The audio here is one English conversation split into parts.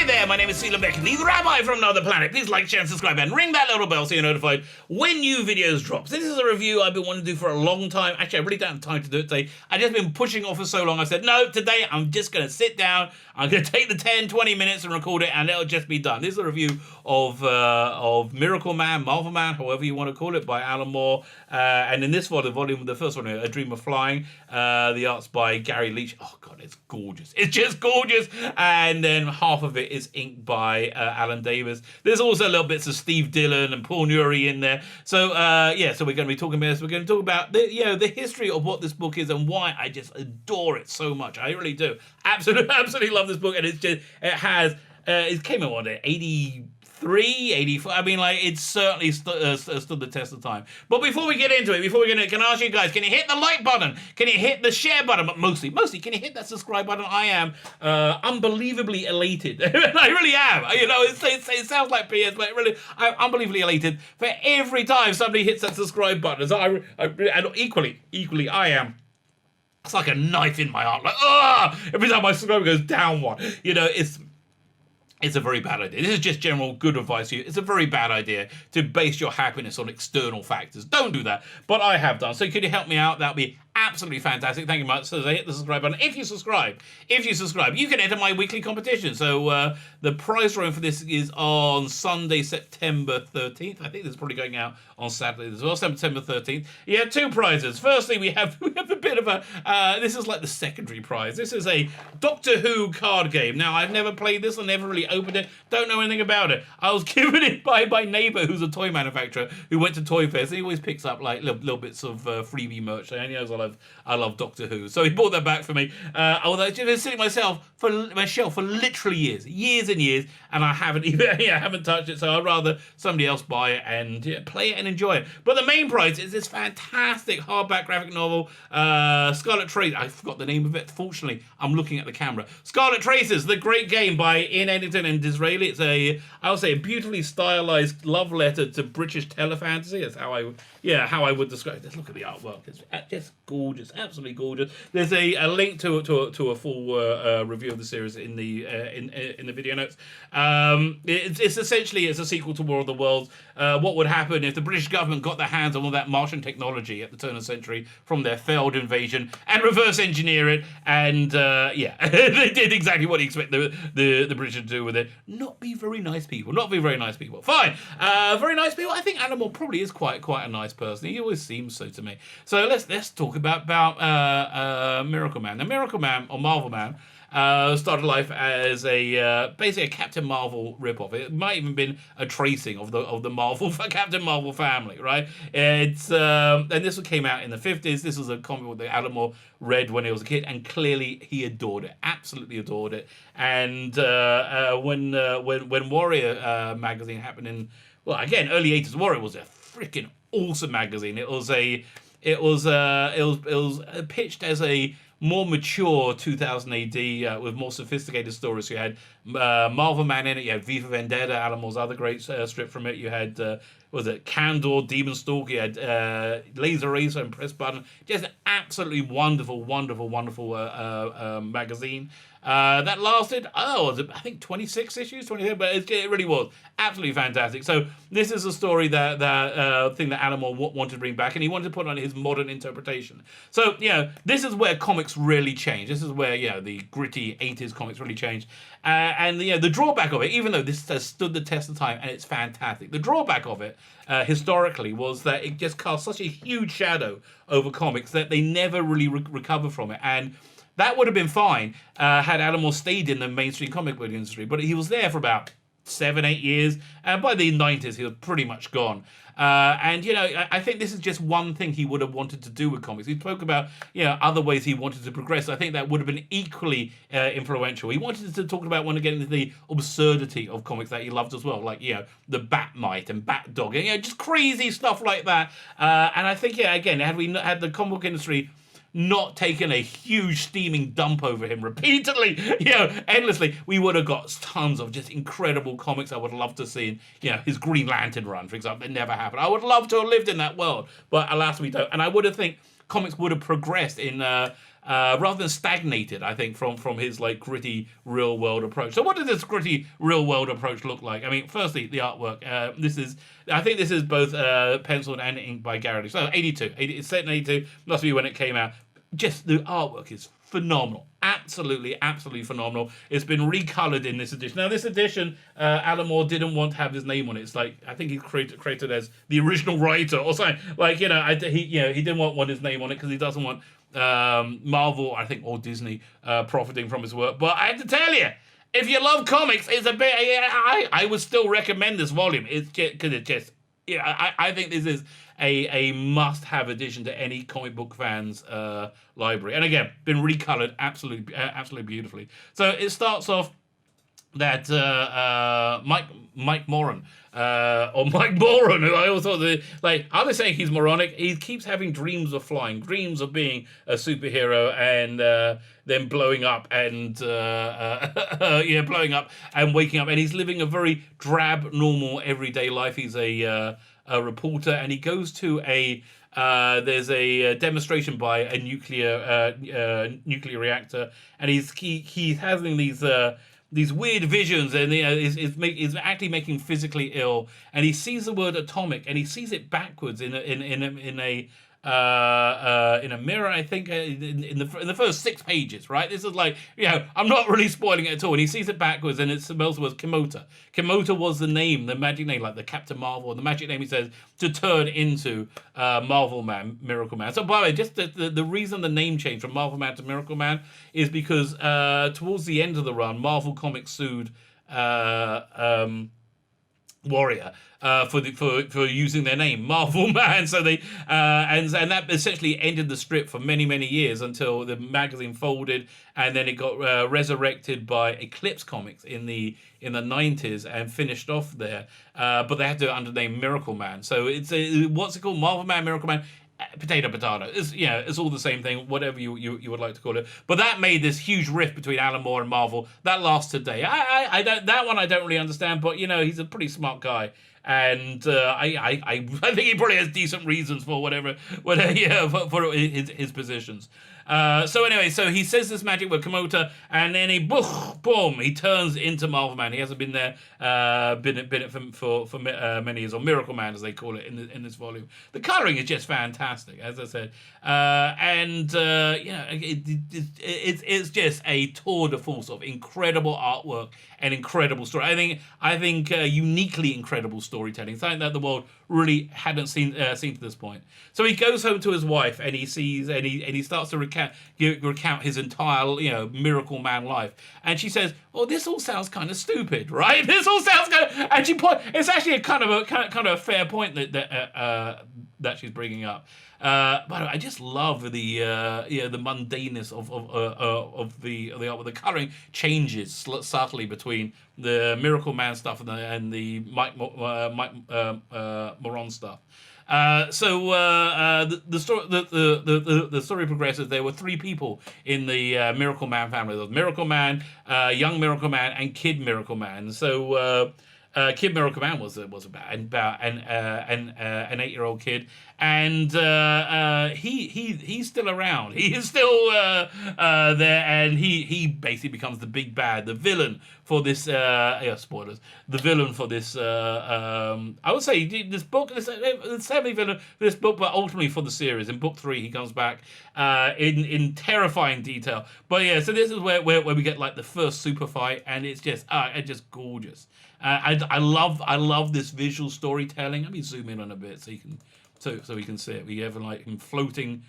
Hi there, my name is Celia Beck, the Rabbi from another planet. Please like, share, and subscribe, and ring that little bell so you're notified when new videos drop. This is a review I've been wanting to do for a long time. Actually, I really don't have time to do it today. I've just been pushing off for so long. I said, no, today I'm just going to sit down. I'm going to take the 10, 20 minutes and record it, and it'll just be done. This is a review of MiracleMan, MarvelMan, however you want to call it, by Alan Moore. And in this one, the first one, A Dream of Flying, the art's by Gary Leach. Oh, God, it's gorgeous. It's just gorgeous. And then half of it is inked by Alan Davis. There's also little bits of Steve Dillon and Paul Nuri in there. So, so we're going to be talking about this. We're going to talk about the history of what this book is and why I just adore it so much. I really do. Absolutely love this book. And it came out, 83, 84. I mean, it certainly stood the test of time. But before we get into it, can I ask you guys, can you hit the like button? Can you hit the share button? But mostly, can you hit that subscribe button? I am unbelievably elated. I really am. It sounds like PS, but really, I'm unbelievably elated for every time somebody hits that subscribe button. So and equally, I am. It's like a knife in my heart. Every time my subscriber goes down one. It's a very bad idea. This is just general good advice to you. It's a very bad idea to base your happiness on external factors. Don't do that. But I have done. So could you help me out? That would be absolutely fantastic. Thank you much. So hit the subscribe button. If you subscribe, you can enter my weekly competition. So the prize drawing for this is on Sunday, September 13th. I think this is probably going out on Saturday as well, September 13th. You have two prizes. Firstly, we have a bit of a, this is like the secondary prize. This is a Doctor Who card game. Now, I've never played this. I never really opened it. Don't know anything about it. I was given it by my neighbour, who's a toy manufacturer, who went to Toy Fairs. He always picks up little bits of freebie merch. And he knows I love Doctor Who. So he bought that back for me. Although I've been sitting my shelf for literally years and years, and I haven't haven't touched it. So I'd rather somebody else buy it and play it and enjoy it. But the main prize is this fantastic hardback graphic novel, Scarlet Trace. I forgot the name of it. Fortunately, I'm looking at the camera. Scarlet Traces, the great game by Ian Eddington and Disraeli. It's a beautifully stylized love letter to British telefantasy. That's how I would describe it. Just look at the artwork. It's just gorgeous, absolutely gorgeous. There's a link to a full review of the series in the video notes. It's essentially a sequel to War of the Worlds. What would happen if the British government got their hands on all that Martian technology at the turn of the century from their failed invasion and reverse engineer it? And they did exactly what you expect the British to do with it. Not be very nice people. Fine. Very nice people. I think Animal probably is quite a nice person. He always seems so to me. So let's talk about MiracleMan. Now, MiracleMan or MarvelMan started life as basically a Captain Marvel ripoff. It might even been a tracing of the Marvel Captain Marvel family, right? It's and this one came out in the 50s. This was a comic book that Alan Moore read when he was a kid, and clearly he adored it, absolutely adored it. And when Warrior magazine happened in, well, again, early 80s, Warrior was a freaking awesome magazine. It was pitched as a more mature 2000 AD with more sophisticated stories. You had MarvelMan in it. You had V for Vendetta, Alan Moore's other great strip from it. You had Candor, Demon Stalk. You had Laser Racer and Press Button. Just an absolutely wonderful magazine. That lasted, I think 26 issues, 27, but it really was absolutely fantastic. So this is a story that thing that Alan Moore wanted to bring back, and he wanted to put on his modern interpretation. So, this is where comics really changed. This is where, the gritty 80s comics really changed. And the drawback of it, even though this has stood the test of time and it's fantastic, the drawback of it historically was that it just cast such a huge shadow over comics that they never really recovered from it. And that would have been fine had Alan Moore stayed in the mainstream comic book industry, but he was there for about 7-8 years, and by the 90s he was pretty much gone. I think this is just one thing he would have wanted to do with comics. He spoke about other ways he wanted to progress. I think that would have been equally influential. He wanted to talk about wanting to get into the absurdity of comics that he loved as well, like the Bat-Mite and Bat-Dog, and just crazy stuff like that. And I think again, had the comic book industry not taken a huge steaming dump over him repeatedly, endlessly, we would have got tons of just incredible comics I would love to see. His Green Lantern run, for example, that never happened. I would love to have lived in that world, but alas, we don't. And I would have think comics would have progressed in rather than stagnated, I think, from his like gritty real world approach. So what does this gritty real world approach look like? I mean, firstly, the artwork. I think this is both penciled and inked by Garrity. So 82. It's set in 82. Must be when it came out. Just the artwork is phenomenal. Absolutely phenomenal. It's been recolored in this edition. Now, this edition, Alan Moore didn't want to have his name on it. It's like, I think he's created as the original writer or something. Like, he didn't want his name on it because he doesn't want Marvel, I think, or Disney profiting from his work. But I have to tell you, if you love comics, it's a bit. I would still recommend this volume. It's just because it just. I think this is a must-have addition to any comic book fan's library. And again, been recolored absolutely beautifully. So it starts off that Mike Moran, or Mike Moran, who I always thought are they saying he's moronic? He keeps having dreams of flying, dreams of being a superhero, and then blowing up and blowing up and waking up, and he's living a very drab, normal, everyday life. He's a reporter, and he goes to there's a demonstration by a nuclear reactor, and he's having these weird visions, and is actually making physically ill, and he sees the word atomic, and he sees it backwards in a mirror, I think, in the first 6 pages, right? This is like, I'm not really spoiling it at all. And he sees it backwards, and it spells was Kimota. Kimota was the name, the magic name, like the Captain Marvel, the magic name, he says, to turn into MarvelMan, MiracleMan. So, by the way, just the reason the name changed from MarvelMan to MiracleMan is because towards the end of the run, Marvel Comics sued Warrior for using their name, MarvelMan. So they and that essentially ended the strip for many years until the magazine folded, and then it got resurrected by Eclipse Comics in the 90s and finished off there. But they had to do it under the name MiracleMan. So it's what's it called? MarvelMan, MiracleMan. Potato. It's all the same thing, whatever you would like to call it. But that made this huge rift between Alan Moore and Marvel that lasts today. I don't really understand, but he's a pretty smart guy, and I think he probably has decent reasons for whatever for his positions. So anyway, so he says this magic word Kimota, and then boom, he turns into MarvelMan. He hasn't been there, been it for many years, or MiracleMan as they call it in this volume. The coloring is just fantastic, as I said, it's just a tour de force of incredible artwork and incredible story. I think uniquely incredible storytelling, something that the world really hadn't seen to this point. So he goes home to his wife, and he sees and he starts to recount his entire MiracleMan life, and she says, "Oh, this all sounds kind of stupid, right? This all sounds kind of." And it's actually a kind of a fair point that she's bringing up. But I just love the mundaneness of the art. The coloring changes story between the MiracleMan stuff and the Mike Moran stuff. The story progresses. There were 3 people in the MiracleMan family. There was MiracleMan, young MiracleMan, and Kid MiracleMan. So Kid MiracleMan was about an 8-year-old kid, and he's still around. He is still there, and he basically becomes the big bad, the villain for this. Spoilers. The villain for this. I would say this book, the semi-villain for this book, but ultimately for the series. In book 3, he comes back in terrifying detail. But yeah, so this is where we get like the first super fight, and it's just gorgeous. I love this visual storytelling. Let me zoom in on a bit so we can see it. We have like him floating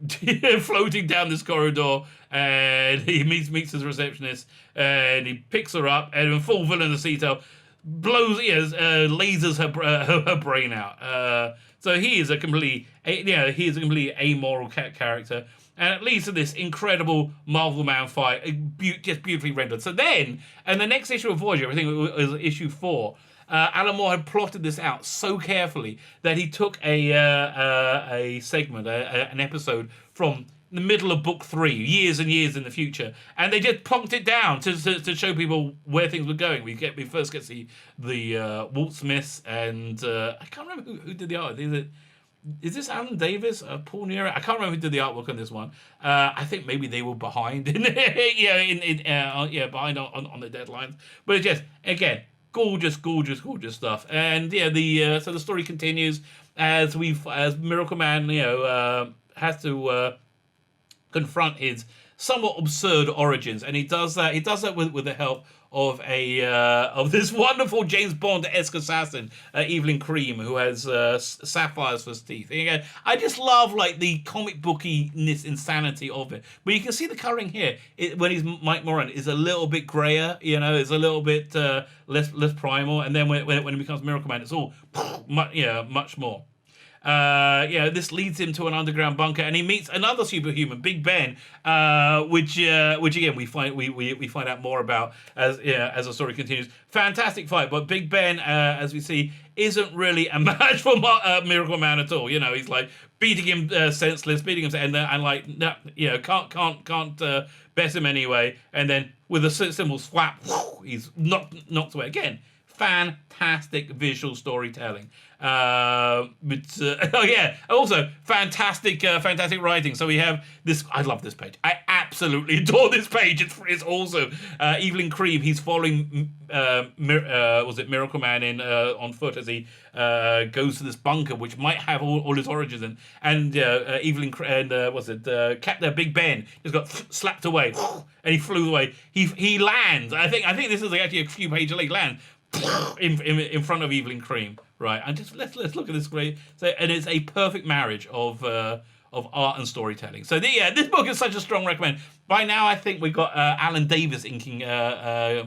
down this corridor, and he meets his receptionist, and he picks her up, and in full villainous detail, lasers her brain out. So he is a completely amoral character. And it leads to this incredible MarvelMan fight, just beautifully rendered. So then, and the next issue of Voyager, I think it was issue 4, Alan Moore had plotted this out so carefully that he took a segment, an episode from the middle of book 3, years and years in the future, and they just plonked it down to show people where things were going. We first get to see the Walt Smiths, and I can't remember who did the art. Is it is this Alan Davis, Paul Nero? I can't remember who did the artwork on this one. I think maybe they were behind, behind on the deadlines. But it's just, again, gorgeous stuff. And yeah, so the story continues as MiracleMan, has to confront his somewhat absurd origins, and he does that. He does that with the help of this wonderful James Bond-esque assassin, Evelyn Cream, who has sapphires for his teeth. And again, I just love like the comic bookiness insanity of it. But you can see the coloring here when he's Mike Moran is a little bit grayer. It's a little bit less primal, and then when it becomes MiracleMan, it's all much more. This leads him to an underground bunker, and he meets another superhuman, Big Ben, which again we find out more about as the story continues. Fantastic fight, but Big Ben, as we see, isn't really a match for MiracleMan at all. He's like beating him senseless, and like can't bet him anyway. And then with a simple slap, he's knocked away again. Fantastic visual storytelling. Also fantastic writing. So we have this. I love this page. I absolutely adore this page. It's also Evelyn Cream. He's following MiracleMan in on foot as he goes to this bunker, which might have all his origins in. And Evelyn and Captain Big Ben just got slapped away, and he flew away. He lands. I think this is actually a few pages late. Lands in front of Evelyn Cream, right? And just let's look at this great. And it's a perfect marriage of art and storytelling. So this book is such a strong recommend. By now, I think we've got Alan Davis inking Gary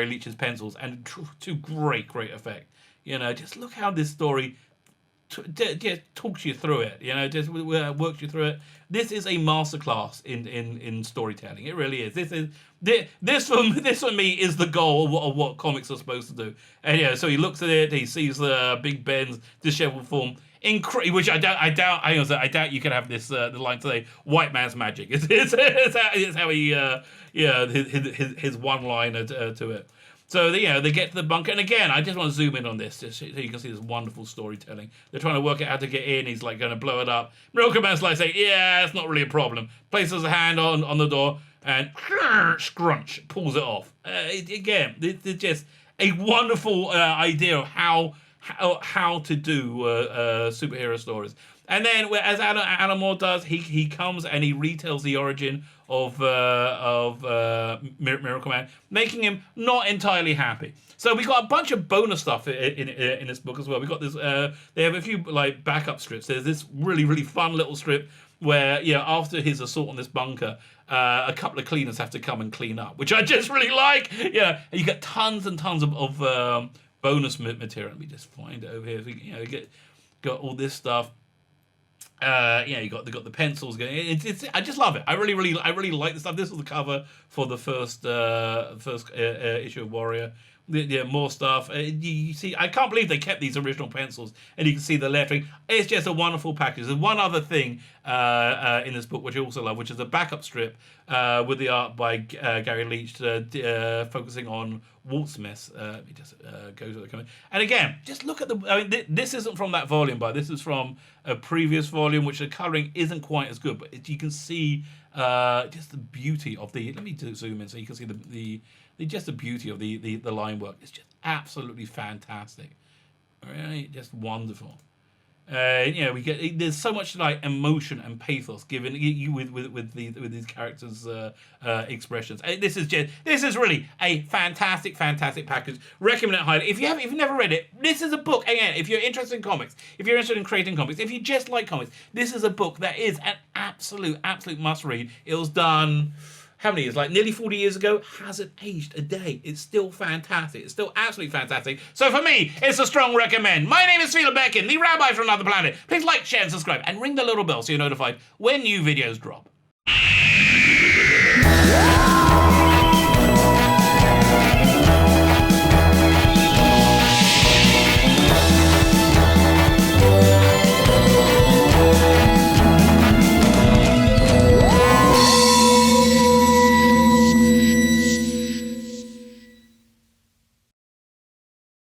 Leach's pencils, and to great effect. Just look how this story talks you through it. Just works you through it. This is a masterclass in storytelling. It really is. This for me is the goal of what comics are supposed to do. And so he looks at it. He sees Big Ben's disheveled form. Which I doubt you can have this the line today. White man's magic. It's how he his one liner to it. So they get to the bunker, and again, I just want to zoom in on this, just so you can see this wonderful storytelling. They're trying to work out how to get in. He's like going to blow it up. MiracleMan's like saying, "Yeah, it's not really a problem." Places a hand on the door and scrunch pulls it off. Again, it's just a wonderful idea of how to do superhero stories. And then, as Alan Moore does, he comes and he retells the origin of MiracleMan, making him not entirely happy. So we got a bunch of bonus stuff in this book as well. We got this. They have a few like backup strips. There's this really fun little strip where after his assault on this bunker, a couple of cleaners have to come and clean up, which I just really like. And you get tons and tons of bonus material. Let me just find it over here. Got all this stuff. You got the pencils going. I just love it. I really like this stuff. This was the cover for the first issue of Warrior. More stuff. You see, I can't believe they kept these original pencils, and you can see the lettering. It's just a wonderful package. There's one other thing in this book which I also love, which is a backup strip with the art by Gary Leach, focusing on Walt Smith. Let me just go to the comment. And again, just look at the. I mean, this isn't from that volume, but this is from a previous volume, which the coloring isn't quite as good, but you can see just the beauty of the. Let me zoom in so you can see the just the beauty of the line work. It's just absolutely fantastic. Right? Just wonderful. We get there's so much like emotion and pathos given you with these characters' expressions. This is really a fantastic package. Recommend it highly. If you've never read it, this is a book. Again, if you're interested in comics, if you're interested in creating comics, if you just like comics, this is a book that is an absolute must read. It was done. How many years? Like nearly 40 years ago. Hasn't aged a day. It's still fantastic. It's still absolutely fantastic. So for me, it's a strong recommend. My name is Felix Beckin, the Rabbi from another planet. Please like, share, and subscribe, and ring the little bell so you're notified when new videos drop.